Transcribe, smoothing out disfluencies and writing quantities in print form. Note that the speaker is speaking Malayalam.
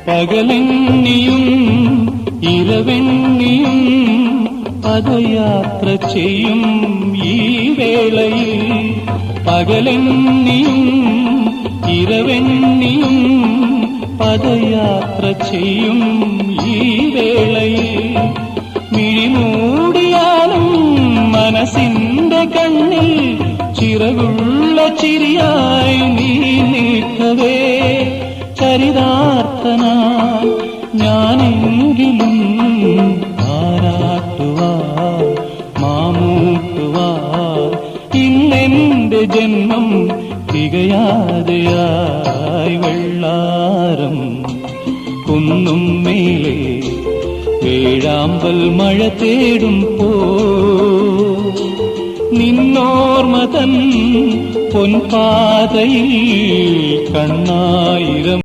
പകലെണ്ണിയും ഇരവെണ്ണിയും പദയാത്ര ചെയ്യും ഈ വേളയിൽ. പകലെണ്ണിയും ഇരവെണ്ണിയും പദയാത്ര ചെയ്യും ഈ വേളയിൽ. മിഴിമൂടിയാലും മനസ്സിന്റെ കണ്ണിൽ ചിറകുള്ള ചിരിയായി നീ നിൽക്കവേ. ചരിതാർത്ഥനായി ഞാനെങ്കിലും ആരാട്ടുവാൻ മാമൂട്ടുവാൻ ഇന്നെന്റെ ജന്മം തികയാതെയായി. വെള്ളാരം കുന്നും മേലെ വേഴാമ്പൽ മഴ തേടും നിന്നോർമ്മ തൻ പൊൻപാതയിൽ കണ്ണായിരം